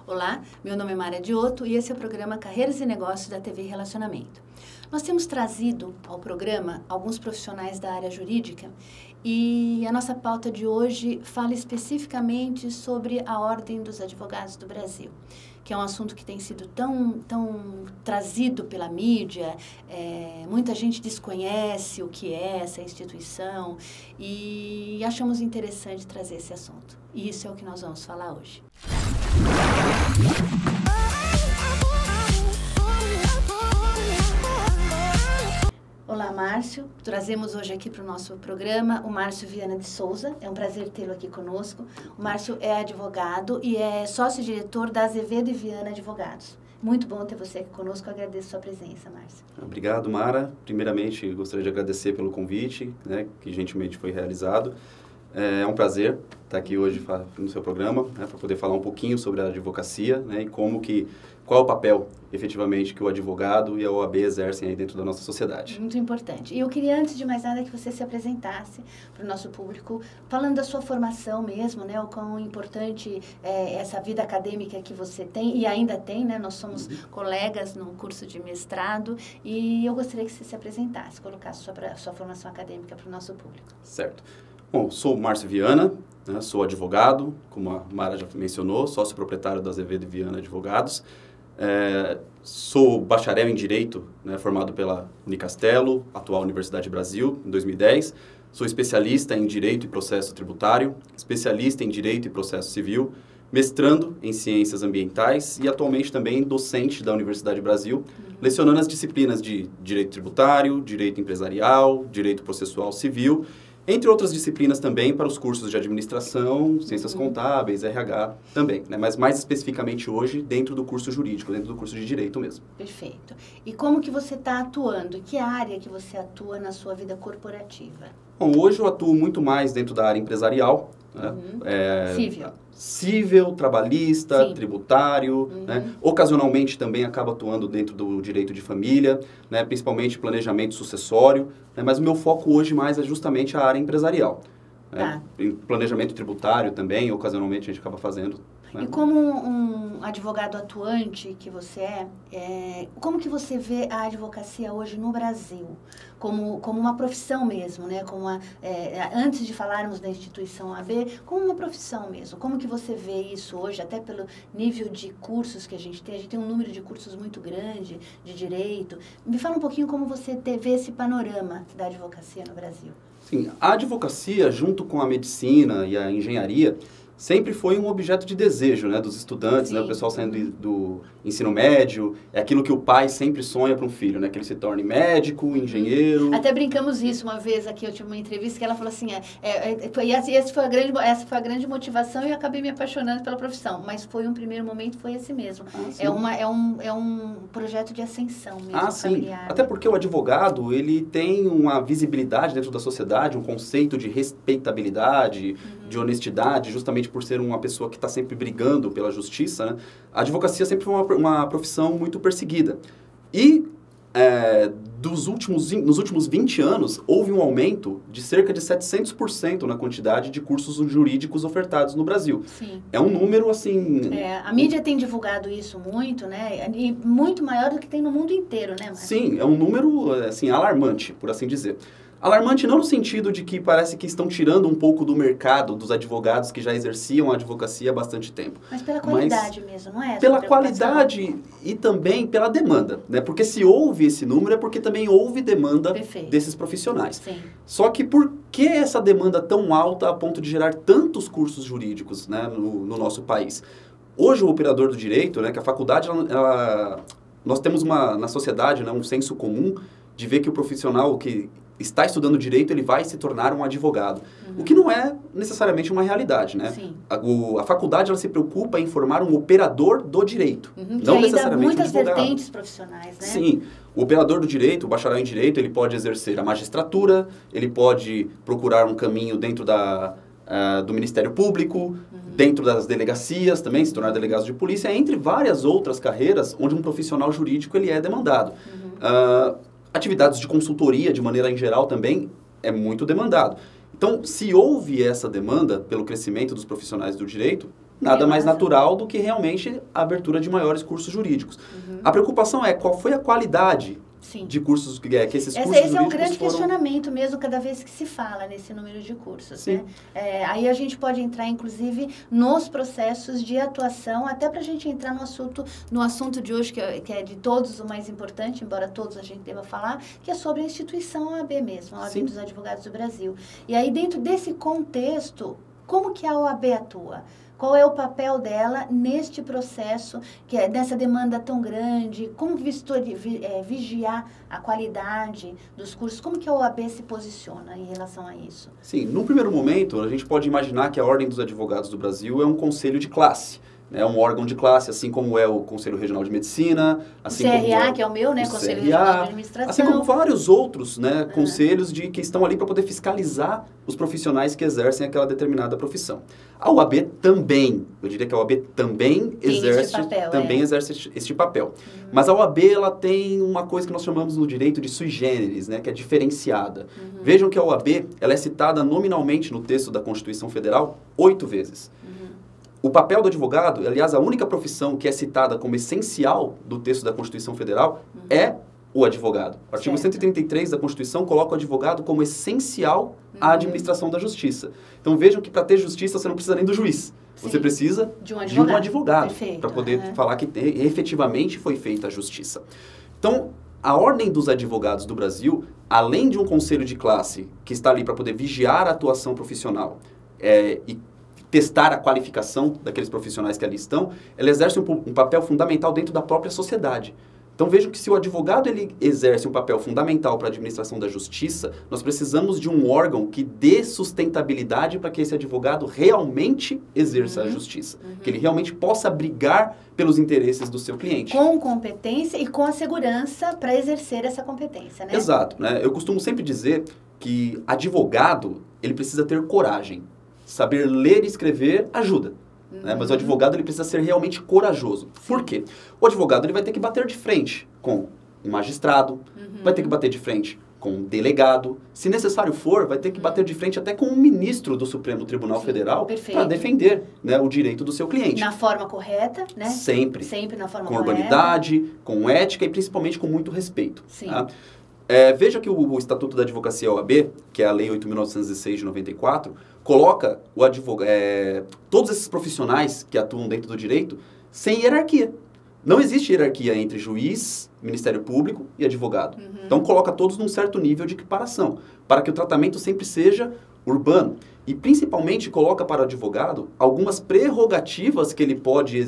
Olá, meu nome é Mara Diotto e esse é o programa Carreiras e Negócios da TV Relacionamento. Nós temos trazido ao programa alguns profissionais da área jurídica e a nossa pauta de hoje fala especificamente sobre a Ordem dos Advogados do Brasil, que é um assunto que tem sido tão trazido pela mídia, muita gente desconhece o que é essa instituição e achamos interessante trazer esse assunto. E isso é o que nós vamos falar hoje. Olá, Márcio. Trazemos hoje aqui para o nosso programa o Márcio Viana de Souza. É um prazer tê-lo aqui conosco. O Márcio é advogado e é sócio-diretor da Azevedo e Viana Advogados. Muito bom ter você aqui conosco. Eu agradeço a sua presença, Márcio. Obrigado, Mara. Primeiramente, gostaria de agradecer pelo convite, que gentilmente foi realizado. É um prazer estar aqui hoje no seu programa, para poder falar um pouquinho sobre a advocacia, e qual é o papel, efetivamente, que o advogado e a OAB exercem aí dentro da nossa sociedade. Muito importante. E eu queria, antes de mais nada, que você se apresentasse para o nosso público, falando da sua formação mesmo, o quão importante é essa vida acadêmica que você tem, e ainda tem, Nós somos colegas no curso de mestrado, e eu gostaria que você se apresentasse, colocasse sua formação acadêmica para o nosso público. Certo. Bom, sou o Márcio Viana, sou advogado, como a Mara já mencionou, sócio proprietário da Azevedo e Viana Advogados. Sou bacharel em Direito, formado pela Unicastelo, atual Universidade Brasil, em 2010. Sou especialista em Direito e Processo Tributário, especialista em Direito e Processo Civil, mestrando em Ciências Ambientais e atualmente também docente da Universidade Brasil, lecionando as disciplinas de Direito Tributário, Direito Empresarial, Direito Processual Civil, entre outras disciplinas também para os cursos de administração, ciências contábeis, RH também, mas mais especificamente hoje dentro do curso jurídico, dentro do curso de direito mesmo. Perfeito. E como que você está atuando? Em que área que você atua na sua vida corporativa? Bom, hoje eu atuo muito mais dentro da área empresarial, civil, trabalhista, tributário, ocasionalmente também acabo atuando dentro do direito de família, principalmente planejamento sucessório, mas o meu foco hoje mais é justamente a área empresarial. Planejamento tributário também, ocasionalmente a gente acaba fazendo. E como um advogado atuante que você como que você vê a advocacia hoje no Brasil? Como uma profissão mesmo, antes de falarmos da instituição OAB, como uma profissão mesmo. Como que você vê isso hoje, até pelo nível de cursos que a gente tem um número de cursos muito grande de direito. Me fala um pouquinho como você vê esse panorama da advocacia no Brasil. Sim, a advocacia, junto com a medicina e a engenharia, sempre foi um objeto de desejo, dos estudantes, o pessoal saindo do ensino médio, é aquilo que o pai sempre sonha para um filho, que ele se torne médico, engenheiro. Até brincamos isso uma vez aqui, eu tive uma entrevista que ela falou assim, essa foi a grande motivação e eu acabei me apaixonando pela profissão, mas foi um primeiro momento, foi esse mesmo. É um projeto de ascensão mesmo, familiar. Sim. Até porque o advogado, ele tem uma visibilidade dentro da sociedade, um conceito de respeitabilidade, de honestidade, justamente por ser uma pessoa que está sempre brigando pela justiça, a advocacia sempre foi uma profissão muito perseguida. E nos últimos 20 anos, houve um aumento de cerca de 700% na quantidade de cursos jurídicos ofertados no Brasil. Sim. É um número, assim... a mídia tem divulgado isso muito, e muito maior do que tem no mundo inteiro, Marcos? Sim, é um número, assim, alarmante, por assim dizer. Alarmante não no sentido de que parece que estão tirando um pouco do mercado dos advogados que já exerciam a advocacia há bastante tempo. Mas pela qualidade mesmo, não é? Pela qualidade e também pela demanda, Porque se houve esse número é porque também houve demanda desses profissionais. Sim. Só que por que essa demanda tão alta a ponto de gerar tantos cursos jurídicos, no nosso país? Hoje o operador do direito, que a faculdade, nós temos na sociedade, um senso comum de ver que o profissional que está estudando direito, ele vai se tornar um advogado. O que não é necessariamente uma realidade, Sim. A faculdade, ela se preocupa em formar um operador do direito, não necessariamente muitas um advogado. vertentes profissionais, Sim. O operador do direito, o bacharel em direito, ele pode exercer a magistratura, ele pode procurar um caminho dentro do Ministério Público, dentro das delegacias também, se tornar delegado de polícia, entre várias outras carreiras onde um profissional jurídico ele é demandado. Atividades de consultoria, de maneira em geral, também é muito demandado. Então, se houve essa demanda pelo crescimento dos profissionais do direito, nada mais natural do que realmente a abertura de maiores cursos jurídicos. A preocupação é qual foi a qualidade de cursos que esses cursos jurídicos. Esse é um grande questionamento mesmo cada vez que se fala nesse número de cursos. Né? Aí a gente pode entrar, inclusive, nos processos de atuação, até para a gente entrar no assunto de hoje, que é de todos o mais importante, embora todos a gente deva falar, que é sobre a instituição OAB mesmo, a Ordem dos Advogados do Brasil. E aí, dentro desse contexto, como que a OAB atua? Qual é o papel dela neste processo, que é dessa demanda tão grande? Como vigiar a qualidade dos cursos? Como que a OAB se posiciona em relação a isso? Sim, num primeiro momento, a gente pode imaginar que a Ordem dos Advogados do Brasil é um conselho de classe. É um órgão de classe, assim como é o Conselho Regional de Medicina. Assim o CRA, como que é o meu, né? Conselho Regional de Administração. Assim como vários outros, né, conselhos que estão ali para poder fiscalizar os profissionais que exercem aquela determinada profissão. A OAB também, eu diria que a OAB também exerce este papel. Mas a OAB, ela tem uma coisa que nós chamamos no direito de sui generis, né, que é diferenciada. Vejam que a OAB, ela é citada nominalmente no texto da Constituição Federal 8 vezes. O papel do advogado, aliás, a única profissão que é citada como essencial do texto da Constituição Federal é o advogado. O artigo 133 da Constituição coloca o advogado como essencial à administração da justiça. Então vejam que para ter justiça você não precisa nem do juiz. Você precisa de um advogado para poder falar que efetivamente foi feita a justiça. Então, a Ordem dos Advogados do Brasil, além de um conselho de classe que está ali para poder vigiar a atuação profissional e testar a qualificação daqueles profissionais que ali estão, ela exerce um papel fundamental dentro da própria sociedade. Então vejam que se o advogado ele exerce um papel fundamental para a administração da justiça, nós precisamos de um órgão que dê sustentabilidade para que esse advogado realmente exerça a justiça. Que ele realmente possa brigar pelos interesses do seu cliente. Com competência e com a segurança para exercer essa competência, né? Exato. Né? Eu costumo sempre dizer que advogado, ele precisa ter coragem. Saber ler e escrever ajuda. Né? Mas o advogado ele precisa ser realmente corajoso. Por quê? O advogado ele vai ter que bater de frente com um magistrado, vai ter que bater de frente com um delegado. Se necessário for, vai ter que bater de frente até com um ministro do Supremo Tribunal Federal para defender, né, o direito do seu cliente. Na forma correta, né? Sempre. Sempre na forma correta. Com correta. urbanidade, com ética e principalmente com muito respeito. Sim. Tá? Veja que o Estatuto da Advocacia OAB, que é a Lei 8.906 de 94, coloca todos esses profissionais que atuam dentro do direito sem hierarquia. Não existe hierarquia entre juiz, Ministério Público e advogado. Então, coloca todos num certo nível de equiparação, para que o tratamento sempre seja urbano. E, principalmente, coloca para o advogado algumas prerrogativas que ele pode,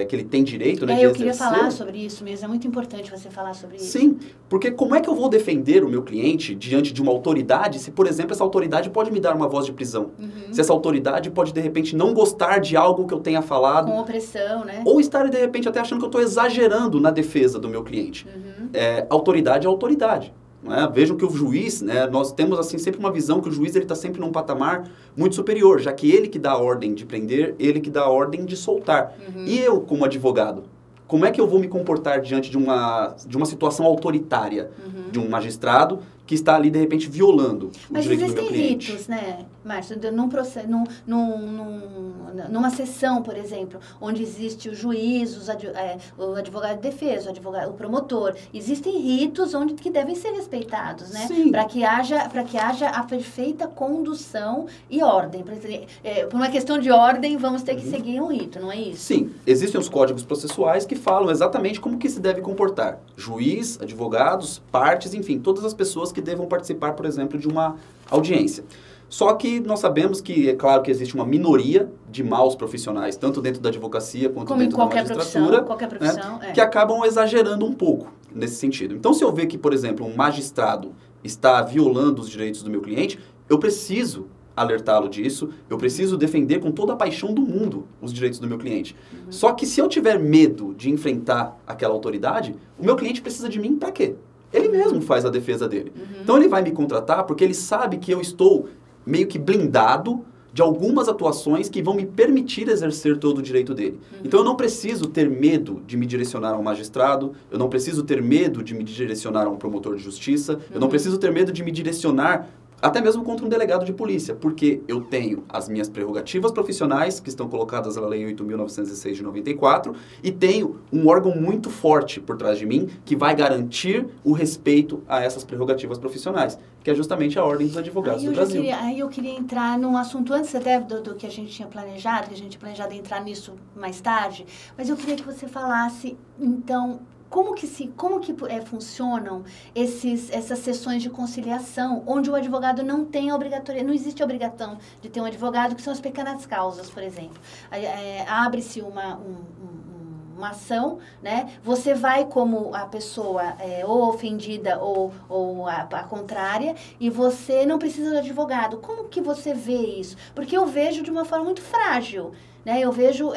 que ele tem direito, né, de eu exercer. queria falar sobre isso mesmo, é muito importante você falar sobre isso. Sim, porque como é que eu vou defender o meu cliente diante de uma autoridade se, por exemplo, essa autoridade pode me dar uma voz de prisão? Se essa autoridade pode, de repente, não gostar de algo que eu tenha falado. Com opressão, né? Ou estar, de repente, até achando que eu estou exagerando na defesa do meu cliente. Autoridade é autoridade. Né? Vejam que o juiz, né, nós temos assim sempre uma visão que o juiz está sempre num patamar muito superior, já que ele que dá a ordem de prender, ele que dá a ordem de soltar. E eu, como advogado, como é que eu vou me comportar diante de uma situação autoritária de um magistrado que está ali, de repente, violando o direito do meu cliente? Mas existem ritos, né, Márcio? Numa sessão, por exemplo, onde existe o juiz, o advogado de defesa, o promotor. Existem ritos que devem ser respeitados, né? Para que haja a perfeita condução e ordem. Por uma questão de ordem, vamos ter que seguir um rito, não é isso? Sim. Existem os códigos processuais que falam exatamente como que se deve comportar. Juiz, advogados, partes, enfim, todas as pessoas que devam participar, por exemplo, de uma audiência. Só que nós sabemos que, é claro que existe uma minoria de maus profissionais, tanto dentro da advocacia quanto dentro da magistratura, qualquer profissão, né, que acabam exagerando um pouco nesse sentido. Então, se eu ver que, por exemplo, um magistrado está violando os direitos do meu cliente, eu preciso alertá-lo disso, eu preciso defender com toda a paixão do mundo os direitos do meu cliente. Só que se eu tiver medo de enfrentar aquela autoridade, o meu cliente precisa de mim para quê? Ele mesmo faz a defesa dele. Então ele vai me contratar porque ele sabe que eu estou meio que blindado de algumas atuações que vão me permitir exercer todo o direito dele. Então eu não preciso ter medo de me direcionar a um magistrado, eu não preciso ter medo de me direcionar a um promotor de justiça, eu não preciso ter medo de me direcionar até mesmo contra um delegado de polícia, porque eu tenho as minhas prerrogativas profissionais, que estão colocadas na Lei 8.906 de 94, e tenho um órgão muito forte por trás de mim, que vai garantir o respeito a essas prerrogativas profissionais, que é justamente a Ordem dos Advogados do Brasil. Aí eu queria entrar num assunto antes até do que a gente tinha planejado, que a gente tinha planejado entrar nisso mais tarde, mas eu queria que você falasse, então, como que funcionam essas sessões de conciliação, onde o advogado não tem a obrigatoriedade, não existe a obrigação de ter um advogado, que são as pequenas causas, por exemplo. Abre-se uma ação, né? Você vai como a pessoa ou ofendida ou a contrária, e você não precisa do advogado. Como que você vê isso? Porque eu vejo de uma forma muito frágil, né? Eu vejo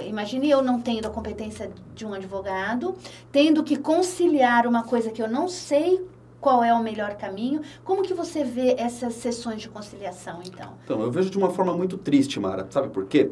imagine eu não tendo a competência de um advogado, tendo que conciliar uma coisa que eu não sei qual é o melhor caminho. Como que você vê essas sessões de conciliação, então? Então, eu vejo de uma forma muito triste, Mara. Sabe por quê?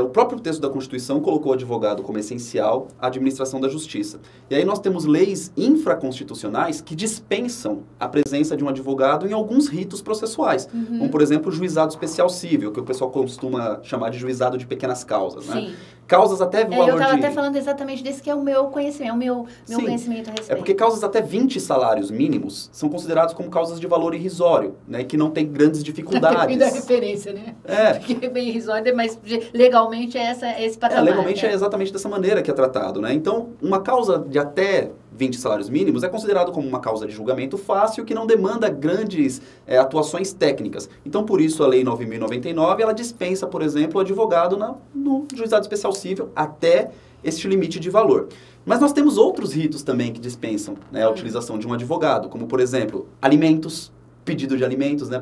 O próprio texto da Constituição colocou o advogado como essencial à administração da justiça. E aí nós temos leis infraconstitucionais que dispensam a presença de um advogado em alguns ritos processuais. Uhum. Como, por exemplo, o juizado especial cível, que o pessoal costuma chamar de juizado de pequenas causas, né? Sim. Causas até valor eu estava até falando exatamente desse, que é o meu conhecimento, meu conhecimento a respeito. É porque causas até 20 salários mínimos são considerados como causas de valor irrisório, né? Que não tem grandes dificuldades. Depende da referência, né? Porque é bem irrisório, mas legalmente é esse patamar. Legalmente é exatamente dessa maneira que é tratado, né? Então, uma causa de até 20 salários mínimos é considerado como uma causa de julgamento fácil que não demanda grandes atuações técnicas. Então, por isso, a Lei 9.099, ela dispensa, por exemplo, o advogado no juizado especial cível até este limite de valor. Mas nós temos outros ritos também que dispensam, né, a utilização de um advogado, como, por exemplo, alimentos, pedido de alimentos, né,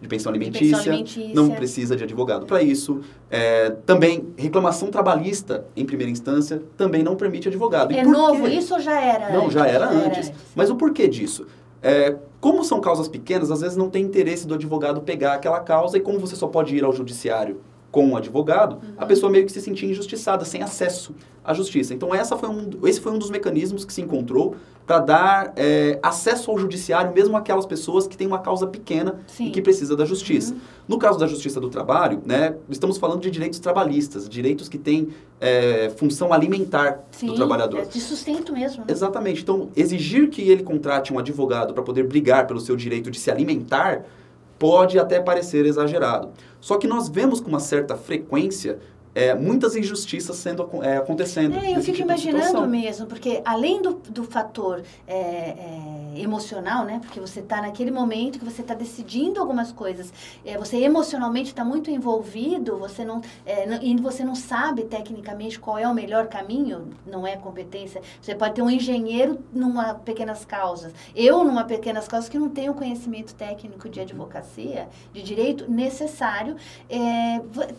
de pensão alimentícia, não precisa de advogado para isso. Também, reclamação trabalhista em primeira instância também não permite advogado. É novo? Isso ou já era? Não, já era antes. Mas o porquê disso? Como são causas pequenas, às vezes não tem interesse do advogado pegar aquela causa, e como você só pode ir ao judiciário com um advogado, a pessoa meio que se sentia injustiçada, sem acesso à justiça. Então, esse foi um dos mecanismos que se encontrou para dar acesso ao judiciário, mesmo aquelas pessoas que têm uma causa pequena e que precisa da justiça. No caso da Justiça do Trabalho, né, estamos falando de direitos trabalhistas, direitos que têm função alimentar do trabalhador. De sustento mesmo. Né? Exatamente. Então, exigir que ele contrate um advogado para poder brigar pelo seu direito de se alimentar pode até parecer exagerado. Só que nós vemos com uma certa frequência muitas injustiças acontecendo. Eu fico imaginando mesmo, porque além do fator emocional, né? Porque você está naquele momento que você está decidindo algumas coisas, você emocionalmente está muito envolvido, e você não sabe tecnicamente qual é o melhor caminho, não é competência. Você pode ter um engenheiro numa pequenas causas, eu numa pequenas causas que não tenho conhecimento técnico de advocacia, de direito necessário,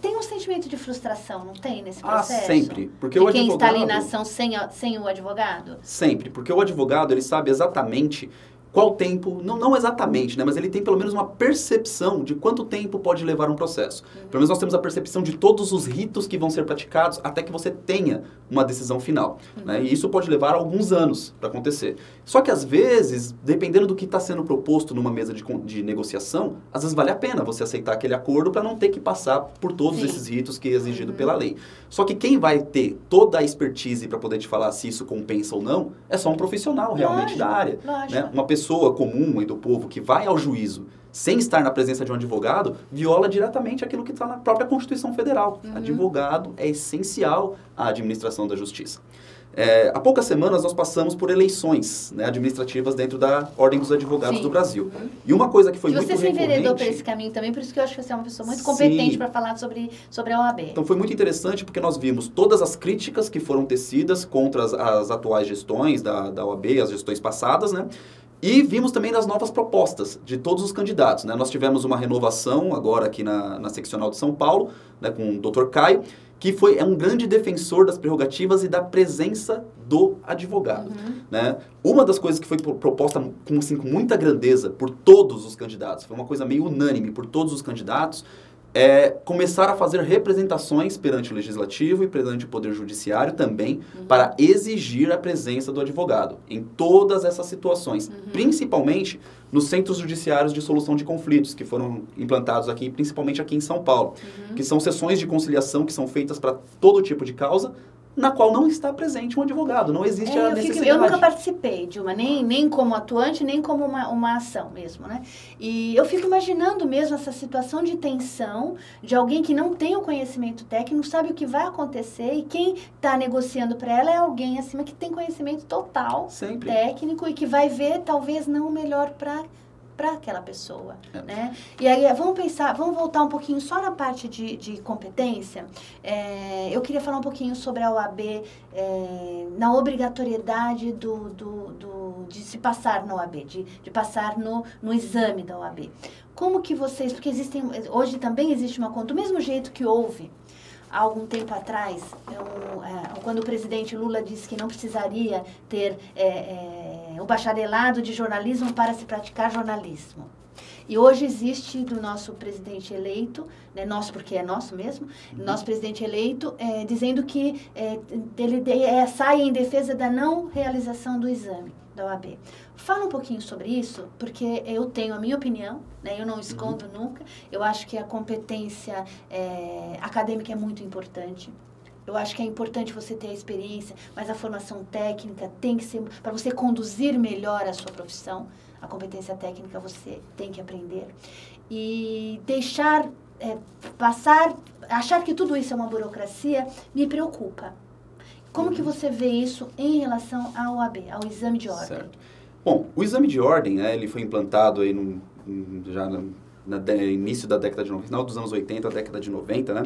tem um sentimento de frustração. Não tem nesse processo? Sempre. Porque o advogado... quem está ali na ação sem o advogado? Sempre. Porque o advogado, ele sabe exatamente qual tempo, não exatamente, né, mas ele tem pelo menos uma percepção de quanto tempo pode levar um processo. Pelo menos nós temos a percepção de todos os ritos que vão ser praticados até que você tenha uma decisão final. Né, e isso pode levar alguns anos para acontecer. Só que às vezes, dependendo do que está sendo proposto numa mesa de negociação, às vezes vale a pena você aceitar aquele acordo para não ter que passar por todos esses ritos que é exigido pela lei. Só que quem vai ter toda a expertise para poder te falar se isso compensa ou não, é só um profissional realmente da área. Né? Uma pessoa comum e do povo que vai ao juízo sem estar na presença de um advogado, viola diretamente aquilo que está na própria Constituição Federal. Advogado é essencial à administração da justiça. Há poucas semanas nós passamos por eleições, né, administrativas dentro da Ordem dos Advogados do Brasil. E uma coisa que foi muito recorrente... Você se enveredou por esse caminho também, por isso que eu acho que você é uma pessoa muito competente para falar sobre a OAB. Então foi muito interessante porque nós vimos todas as críticas que foram tecidas contra as atuais gestões da OAB, as gestões passadas, né? E vimos também das novas propostas de todos os candidatos, né? Nós tivemos uma renovação agora aqui na seccional de São Paulo, né, com o Dr. Caio, que é um grande defensor das prerrogativas e da presença do advogado. Né? Uma das coisas que foi proposta com muita grandeza por todos os candidatos, foi uma coisa meio unânime por todos os candidatos, é começar a fazer representações perante o Legislativo e perante o Poder Judiciário também, para exigir a presença do advogado em todas essas situações, principalmente nos centros judiciários de solução de conflitos, que foram implantados aqui, principalmente aqui em São Paulo, que são sessões de conciliação que são feitas para todo tipo de causa, na qual não está presente um advogado, não existe a necessidade. Eu nunca participei de uma, nem como atuante, nem como uma ação mesmo, né? E eu fico imaginando mesmo essa situação de tensão, de alguém que não tem o conhecimento técnico, sabe o que vai acontecer, e quem está negociando para ela é alguém acima que tem conhecimento total, Sempre. técnico, e que vai ver talvez não o melhor para aquela pessoa, né? E aí, vamos voltar um pouquinho só na parte de competência. Eu queria falar um pouquinho sobre a OAB, na obrigatoriedade de se passar na OAB, de passar no exame da OAB. Como que vocês, porque hoje também existe uma conta, do mesmo jeito que houve há algum tempo atrás, quando o presidente Lula disse que não precisaria ter o bacharelado de jornalismo para se praticar jornalismo. E hoje existe do nosso presidente eleito, né, nosso porque é nosso mesmo, nosso presidente eleito, dizendo que ele sai em defesa da não realização do exame da OAB. Fala um pouquinho sobre isso, porque eu tenho a minha opinião, né, eu não escondo nunca. Eu acho que a competência acadêmica é muito importante. Eu acho que é importante você ter a experiência, mas a formação técnica tem que ser, para você conduzir melhor a sua profissão, a competência técnica você tem que aprender. E deixar achar que tudo isso é uma burocracia, me preocupa. Como que você vê isso em relação ao OAB, ao exame de ordem? Certo. Bom, o exame de ordem, né, ele foi implantado aí já no início da década de 90, final dos anos 80, década de 90, né?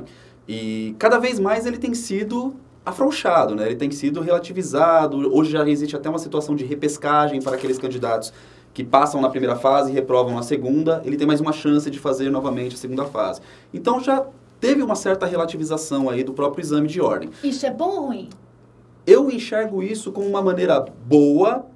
E cada vez mais ele tem sido afrouxado, né? Ele tem sido relativizado. Hoje já existe até uma situação de repescagem para aqueles candidatos que passam na primeira fase e reprovam na segunda. Ele tem mais uma chance de fazer novamente a segunda fase. Então já teve uma certa relativização aí do próprio exame de ordem. Isso é bom ou ruim? Eu enxergo isso como uma maneira boa,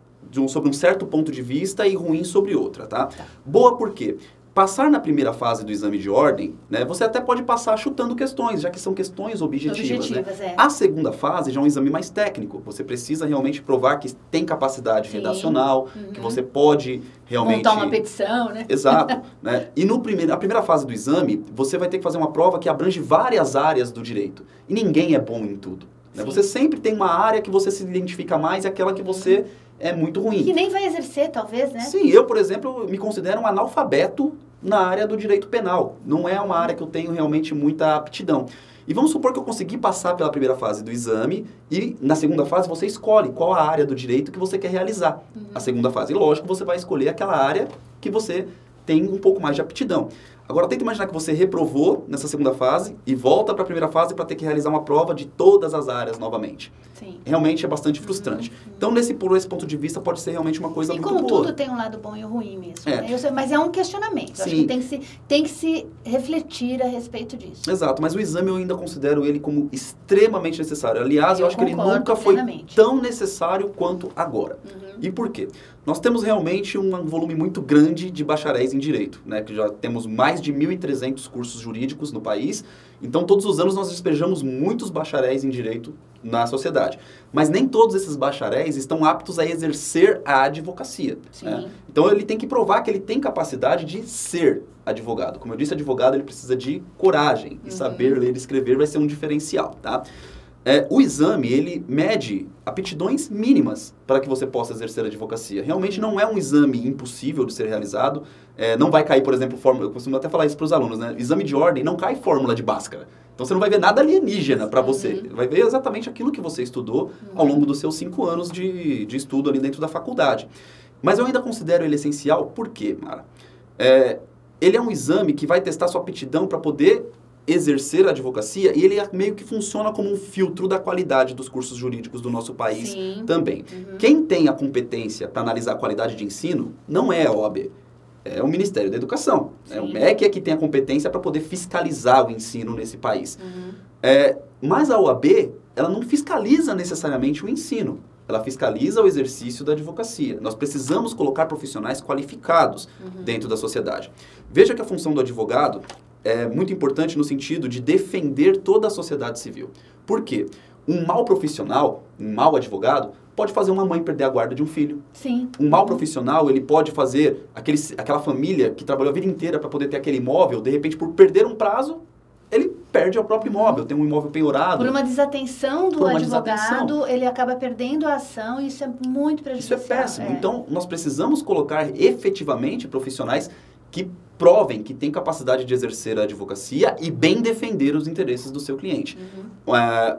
sobre um certo ponto de vista, e ruim sobre outra, tá? Boa por quê? Passar na primeira fase do exame de ordem, né, você até pode passar chutando questões, já que são questões objetivas. Né? A segunda fase já é um exame mais técnico. Você precisa realmente provar que tem capacidade redacional, que você pode realmente... montar uma petição, né? Exato. Né? E a primeira fase do exame, você vai ter que fazer uma prova que abrange várias áreas do direito. E ninguém é bom em tudo. Né? Você sempre tem uma área que você se identifica mais e aquela que você é muito ruim. Que nem vai exercer, talvez, né? Sim, eu, por exemplo, me considero um analfabeto na área do direito penal. Não é uma área que eu tenho realmente muita aptidão. E vamos supor que eu consegui passar pela primeira fase do exame e na segunda fase você escolhe qual a área do direito que você quer realizar. A segunda fase, e lógico, você vai escolher aquela área que você tem um pouco mais de aptidão. Agora, tenta imaginar que você reprovou nessa segunda fase e volta para a primeira fase para ter que realizar uma prova de todas as áreas novamente. Sim. Realmente é bastante frustrante. Então, por esse ponto de vista, pode ser realmente uma coisa muito boa. E como tudo tem um lado bom e um ruim mesmo. Né? Mas é um questionamento. Acho que tem que se refletir a respeito disso. Exato, mas o exame eu ainda considero ele como extremamente necessário. Aliás, eu acho que ele nunca foi tão necessário quanto agora. E por quê? Nós temos realmente um volume muito grande de bacharéis em direito, né? Que já temos mais de 1.300 cursos jurídicos no país. Então, todos os anos nós despejamos muitos bacharéis em direito na sociedade. Mas nem todos esses bacharéis estão aptos a exercer a advocacia. Né? Então, ele tem que provar que ele tem capacidade de ser advogado. Como eu disse, advogado ele precisa de coragem. E saber ler e escrever vai ser um diferencial, tá? O exame, ele mede aptidões mínimas para que você possa exercer a advocacia. Realmente não é um exame impossível de ser realizado. Não vai cair, por exemplo, fórmula. Eu costumo até falar isso para os alunos, né? Exame de ordem não cai fórmula de Bhaskara. Então você não vai ver nada alienígena para você. Vai ver exatamente aquilo que você estudou ao longo dos seus 5 anos de estudo ali dentro da faculdade. Mas eu ainda considero ele essencial, por quê, Mara? Ele é um exame que vai testar sua aptidão para poder exercer a advocacia, e ele meio que funciona como um filtro da qualidade dos cursos jurídicos do nosso país também. Quem tem a competência para analisar a qualidade de ensino não é a OAB, é o Ministério da Educação. O MEC é que tem a competência para poder fiscalizar o ensino nesse país. Mas a OAB, ela não fiscaliza necessariamente o ensino. Ela fiscaliza o exercício da advocacia. Nós precisamos colocar profissionais qualificados dentro da sociedade. Veja que a função do advogado é muito importante no sentido de defender toda a sociedade civil. Por quê? Um mau profissional, um mau advogado, pode fazer uma mãe perder a guarda de um filho. Sim. Um mau profissional, ele pode fazer aquela família que trabalhou a vida inteira para poder ter aquele imóvel, de repente, por perder um prazo, ele perde o próprio imóvel, tem um imóvel penhorado. Por uma desatenção do advogado, ele acaba perdendo a ação e isso é muito prejudicial. Isso é péssimo. Então, nós precisamos colocar efetivamente profissionais que provem que têm capacidade de exercer a advocacia e bem defender os interesses do seu cliente.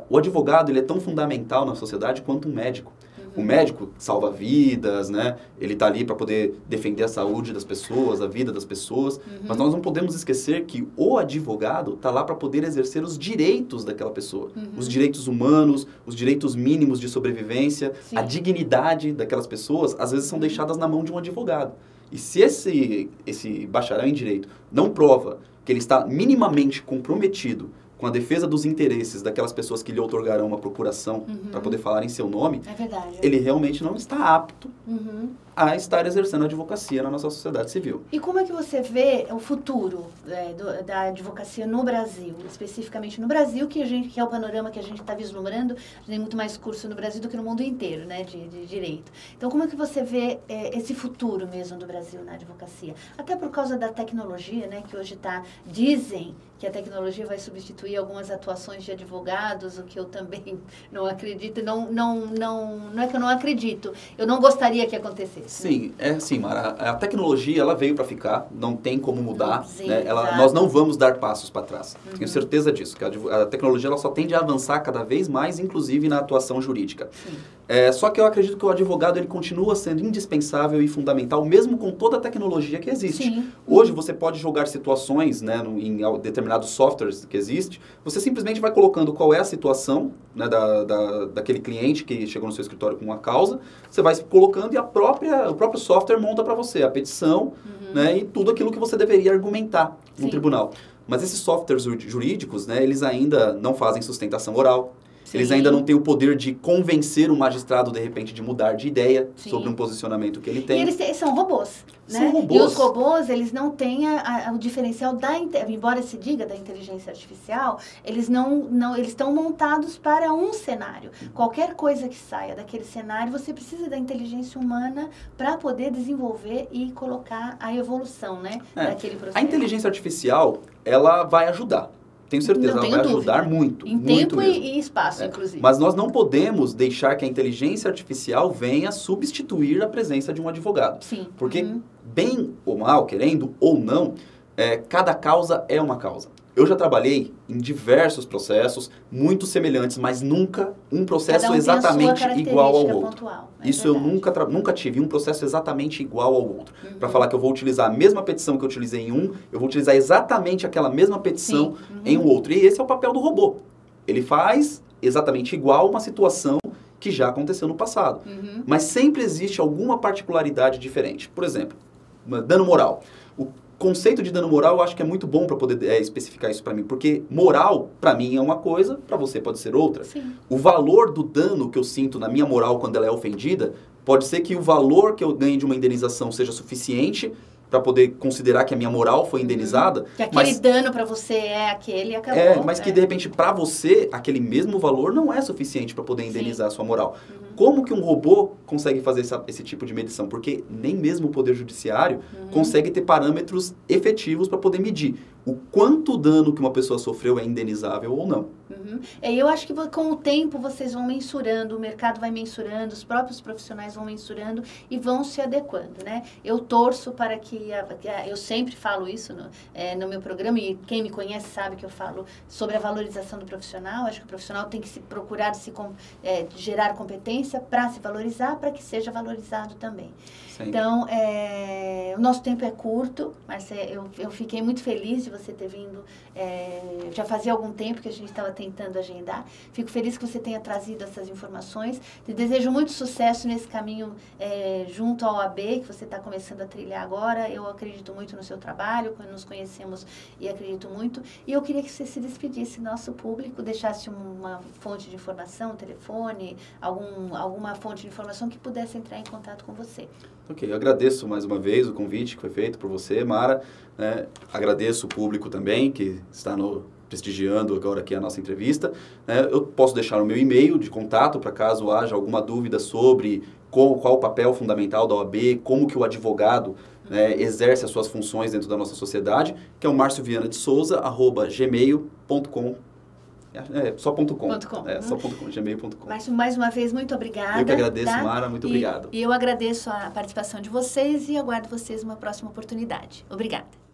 O advogado, ele é tão fundamental na sociedade quanto um médico. O médico salva vidas, né? Ele está ali para poder defender a saúde das pessoas, a vida das pessoas. Mas nós não podemos esquecer que o advogado está lá para poder exercer os direitos daquela pessoa. Os direitos humanos, os direitos mínimos de sobrevivência, a dignidade daquelas pessoas, às vezes são deixadas na mão de um advogado. E se esse bacharel em direito não prova que ele está minimamente comprometido com a defesa dos interesses daquelas pessoas que lhe outorgarão uma procuração para poder falar em seu nome, ele realmente não está apto a estar exercendo a advocacia na nossa sociedade civil. E como é que você vê o futuro da advocacia no Brasil, especificamente no Brasil, que é o panorama que a gente está vislumbrando? A gente tem muito mais curso no Brasil do que no mundo inteiro, né, de direito. Então, como é que você vê esse futuro mesmo do Brasil na advocacia? Até por causa da tecnologia, né, que hoje dizem que a tecnologia vai substituir algumas atuações de advogados, o que eu também não acredito. Não é que eu não acredito, eu não gostaria que acontecesse. Sim, Mara. A tecnologia, ela veio para ficar, não tem como mudar. Né? Nós não vamos dar passos para trás. Tenho certeza disso, que a tecnologia ela só tende a avançar cada vez mais, inclusive na atuação jurídica. Só que eu acredito que o advogado ele continua sendo indispensável e fundamental, mesmo com toda a tecnologia que existe. Hoje você pode jogar situações, né, em determinados softwares que existem, você simplesmente vai colocando qual é a situação, né, daquele cliente que chegou no seu escritório com uma causa, você vai colocando e o próprio software monta para você a petição, né, e tudo aquilo que você deveria argumentar no tribunal. Mas esses softwares jurídicos, né, eles ainda não fazem sustentação oral. Eles ainda não têm o poder de convencer o magistrado, de repente, de mudar de ideia sobre um posicionamento que ele tem. E eles são robôs, né? São robôs. E os robôs, eles não têm o diferencial embora se diga da inteligência artificial, eles estão montados para um cenário. Qualquer coisa que saia daquele cenário, você precisa da inteligência humana para poder desenvolver e colocar a evolução, né, daquele processo. A inteligência artificial, ela vai ajudar. Tenho certeza, ela vai ajudar muito. Em tempo e espaço, inclusive. Mas nós não podemos deixar que a inteligência artificial venha substituir a presença de um advogado. Porque, bem ou mal, querendo ou não, cada causa é uma causa. Eu já trabalhei em diversos processos, muito semelhantes, mas nunca um processo exatamente igual ao outro. Isso eu nunca tive, um processo exatamente igual ao outro. Para falar que eu vou utilizar a mesma petição que eu utilizei em um, eu vou utilizar exatamente aquela mesma petição em um outro. E esse é o papel do robô. Ele faz exatamente igual uma situação que já aconteceu no passado. Mas sempre existe alguma particularidade diferente. Por exemplo, dano moral. O conceito de dano moral eu acho que é muito bom para poder especificar isso para mim, porque moral para mim é uma coisa, para você pode ser outra. O valor do dano que eu sinto na minha moral quando ela é ofendida, pode ser que o valor que eu ganhe de uma indenização seja suficiente para poder considerar que a minha moral foi indenizada. Que aquele dano para você é aquele e acabou. Mas que de repente para você aquele mesmo valor não é suficiente para poder indenizar a sua moral. Como que um robô consegue fazer esse tipo de medição? Porque nem mesmo o Poder Judiciário consegue ter parâmetros efetivos para poder medir o quanto dano que uma pessoa sofreu é indenizável ou não. Eu acho que com o tempo vocês vão mensurando, o mercado vai mensurando, os próprios profissionais vão mensurando e vão se adequando, né? Eu torço para que... eu sempre falo isso no meu programa, e quem me conhece sabe que eu falo sobre a valorização do profissional. Acho que o profissional tem que procurar gerar competência para se valorizar, para que seja valorizado também. Então, o nosso tempo é curto, mas eu fiquei muito feliz de você ter vindo. Já fazia algum tempo que a gente estava tentando tentando agendar. Fico feliz que você tenha trazido essas informações. Te desejo muito sucesso nesse caminho junto ao OAB, que você está começando a trilhar agora. Eu acredito muito no seu trabalho, quando nos conhecemos e acredito muito. E eu queria que você se despedisse do nosso público, deixasse uma fonte de informação, um telefone, alguma fonte de informação que pudesse entrar em contato com você. Ok, eu agradeço mais uma vez o convite que foi feito por você, Mara. Agradeço o público também que está prestigiando agora aqui a nossa entrevista. Eu posso deixar o meu e-mail de contato para caso haja alguma dúvida sobre qual o papel fundamental da OAB, como que o advogado exerce as suas funções dentro da nossa sociedade, que é o marciovianadesouza@gmail.com. Só .com. Só .com, gmail.com. Márcio, mais uma vez, muito obrigada. Eu que agradeço, Mara, muito obrigado. E eu agradeço a participação de vocês e aguardo vocês numa próxima oportunidade. Obrigada.